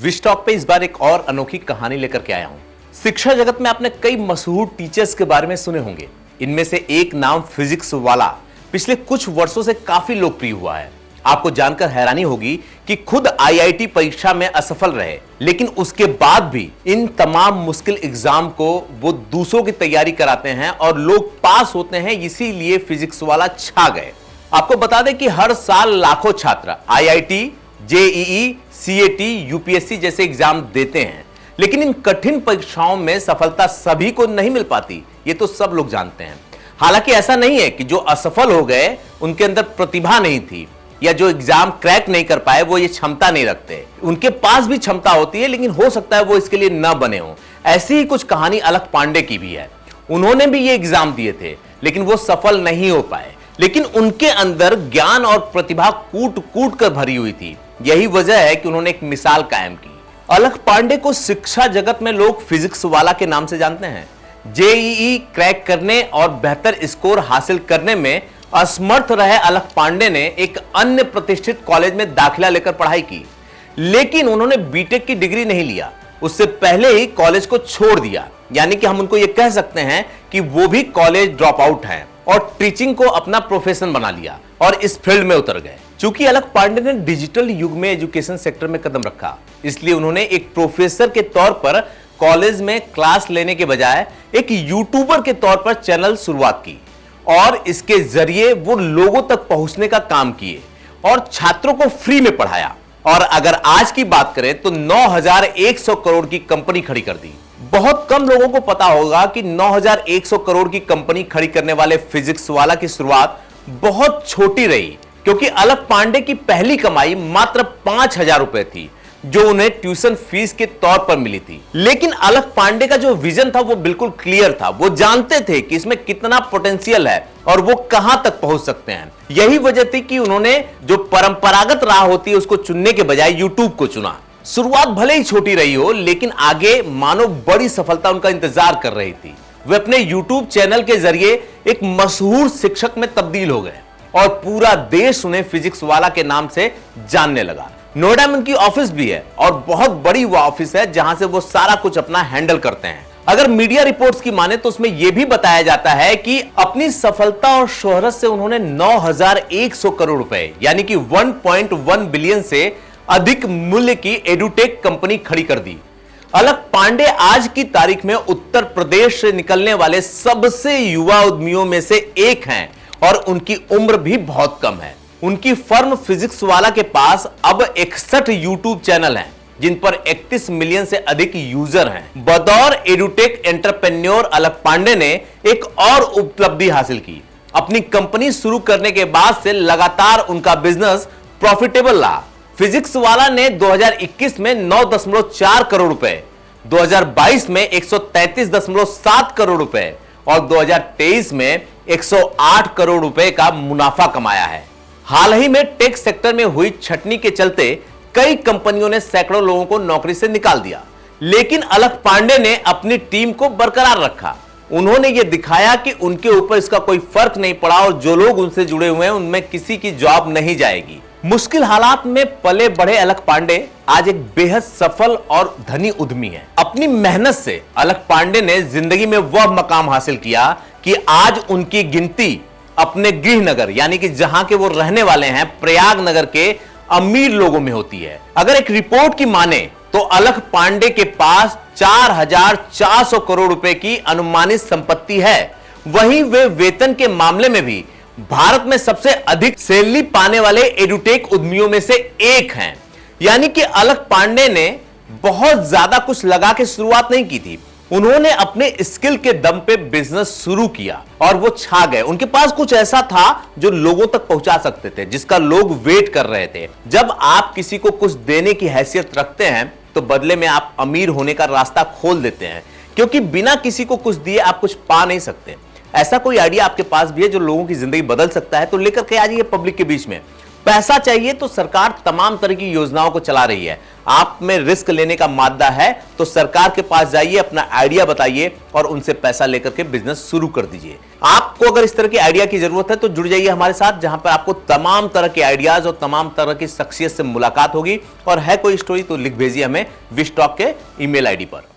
विस्टॉप पे इस बार एक और अनोखी कहानी लेकर के आया हूं। शिक्षा जगत में आपने कई मशहूर टीचर्स के बारे में सुने होंगे। इनमें से एक नाम फिजिक्स वाला पिछले कुछ वर्षों से काफी लोकप्रिय हुआ है। आपको जानकर हैरानी होगी कि खुद आईआईटी परीक्षा में असफल रहे, लेकिन उसके बाद भी इन तमाम मुश्किल एग्जाम को वो दूसरों की तैयारी कराते हैं और लोग पास होते हैं, इसीलिए फिजिक्स वाला छा गए। आपको बता दें कि हर साल लाखों छात्र आईआईटी, जेईई, सीएटी, यूपीएससी जैसे एग्जाम देते हैं, लेकिन इन कठिन परीक्षाओं में सफलता सभी को नहीं मिल पाती, ये तो सब लोग जानते हैं। हालांकि ऐसा नहीं है कि जो असफल हो गए उनके अंदर प्रतिभा नहीं थी या जो एग्जाम क्रैक नहीं कर पाए वो ये क्षमता नहीं रखते। उनके पास भी क्षमता होती है, लेकिन हो सकता है वो इसके लिए न बने हो। ऐसी ही कुछ कहानी अलख पांडे की भी है। उन्होंने भी ये एग्जाम दिए थे, लेकिन वो सफल नहीं हो पाए। लेकिन उनके अंदर ज्ञान और प्रतिभा कूट कूट कर भरी हुई थी। यही वजह है कि उन्होंने एक मिसाल कायम की। अलख पांडे को शिक्षा जगत में लोग फिजिक्स वाला के नाम से जानते हैं। जेईई क्रैक करने और बेहतर स्कोर हासिल करने में असमर्थ रहे अलख पांडे ने एक अन्य प्रतिष्ठित कॉलेज में दाखिला लेकर पढ़ाई की, लेकिन उन्होंने बीटेक की डिग्री नहीं लिया। उससे पहले ही कॉलेज को छोड़ दिया, यानी कि हम उनको यह कह सकते हैं कि वो भी कॉलेज ड्रॉप आउट हैं और टीचिंग को अपना प्रोफेशन बना लिया और इस फील्ड में उतर गए। चूंकि अलख पांडे ने डिजिटल युग में एजुकेशन सेक्टर में कदम रखा, इसलिए उन्होंने एक प्रोफेसर के तौर पर कॉलेज में क्लास लेने के बजाय एक यूट्यूबर के तौर पर चैनल शुरुआत की और इसके जरिए वो लोगों तक पहुंचने का काम किए और छात्रों को फ्री में पढ़ाया। और अगर आज की बात करें तो 9,100 करोड़ की कंपनी खड़ी कर दी। बहुत कम लोगों को पता होगा कि 9,100 करोड़ की कंपनी खड़ी करने वाले फिजिक्स वाला की शुरुआत बहुत छोटी रही, क्योंकि अलख पांडे की पहली कमाई मात्र 5,000 रुपए थी, जो उन्हें ट्यूशन फीस के तौर पर मिली थी। लेकिन अलख पांडे का जो विजन था वो बिल्कुल क्लियर था। वो जानते थे कि इसमें कितना पोटेंशियल है और वो कहां तक पहुंच सकते हैं। यही वजह थी कि उन्होंने जो परंपरागत राह होती है उसको चुनने के बजाय यूट्यूब को चुना। शुरुआत भले ही छोटी रही हो, लेकिन आगे मानो बड़ी सफलता उनका इंतजार कर रही थी। वे अपने यूट्यूब चैनल के जरिए एक मशहूर शिक्षक में तब्दील हो गए और पूरा देश उन्हें फिजिक्स वाला के नाम से जानने लगा। नोएडा में उनकी ऑफिस भी है और बहुत बड़ी वो ऑफिस है जहां से वो सारा कुछ अपना हैंडल करते हैं। अगर मीडिया रिपोर्ट्स की माने तो उसमें यह भी बताया जाता है कि अपनी सफलता और शोहरत से उन्होंने 9,100 करोड़ रुपए यानी कि 1.1 बिलियन से अधिक मूल्य की एडुटेक कंपनी खड़ी कर दी। अलख पांडे आज की तारीख में उत्तर प्रदेश से निकलने वाले सबसे युवा उद्यमियों में से एक हैं और उनकी उम्र भी बहुत कम है। उनकी फर्म फिजिक्स वाला के पास अब 61 यूट्यूब चैनल हैं, जिन पर 31 मिलियन से अधिक यूजर हैं। बतौर एडुटेक एंटरप्रेन्योर अलख पांडे ने एक और उपलब्धि हासिल की। अपनी कंपनी शुरू करने के बाद से लगातार उनका बिजनेस प्रॉफिटेबल रहा। फिजिक्स वाला ने 2021 में 9.4 करोड़ रुपए, 2022 में 133.7 करोड़ रुपए और 2023 में 108 करोड़ रुपए का मुनाफा कमाया है। हाल ही में टेक सेक्टर में हुई छटनी के चलते कई कंपनियों ने सैकड़ों लोगों को नौकरी से निकाल दिया, लेकिन अलख पांडे ने अपनी टीम को बरकरार रखा। उन्होंने यह दिखाया कि उनके ऊपर इसका कोई फर्क नहीं पड़ा और जो लोग उनसे जुड़े हुए हैं उनमें किसी की जॉब नहीं जाएगी। मुश्किल हालात में पले बढ़े अलख पांडे आज एक बेहद सफल और धनी उद्यमी है। अपनी मेहनत से अलख पांडे ने जिंदगी में वह मकाम हासिल किया कि आज उनकी गिनती अपने गृह नगर यानी कि जहां के वो रहने वाले हैं प्रयाग नगर के अमीर लोगों में होती है। अगर एक रिपोर्ट की माने तो अलख पांडे के पास 4,400 करोड़ रुपए की अनुमानित संपत्ति है। वहीं वे वेतन के मामले में भी भारत में सबसे अधिक सैलरी पाने वाले एडुटेक उद्यमियों में से एक हैं। यानी कि अलख पांडे ने बहुत ज्यादा कुछ लगा के शुरुआत नहीं की थी। उन्होंने अपने स्किल के दम पे बिजनेस शुरू किया और वो छा गए। उनके पास कुछ ऐसा था जो लोगों तक पहुंचा सकते थे, जिसका लोग वेट कर रहे थे। जब आप किसी को कुछ देने की हैसियत रखते हैं तो बदले में आप अमीर होने का रास्ता खोल देते हैं, क्योंकि बिना किसी को कुछ दिए आप कुछ पा नहीं सकते। ऐसा कोई आइडिया आपके पास भी है जो लोगों की जिंदगी बदल सकता है तो लेकर के आ जाइए पब्लिक के बीच में। पैसा चाहिए तो सरकार तमाम तरह की योजनाओं को चला रही है। आप में रिस्क लेने का मादा है तो सरकार के पास जाइए, अपना आइडिया बताइए और उनसे पैसा लेकर के बिजनेस शुरू कर दीजिए। आपको अगर इस तरह की आइडिया की जरूरत है तो जुड़ जाइए हमारे साथ, जहां पर आपको तमाम तरह के आइडियाज और तमाम तरह की शख्सियत से मुलाकात होगी। और है कोई स्टोरी तो लिख भेजिए हमें विश टॉक के ईमेल आईडी पर।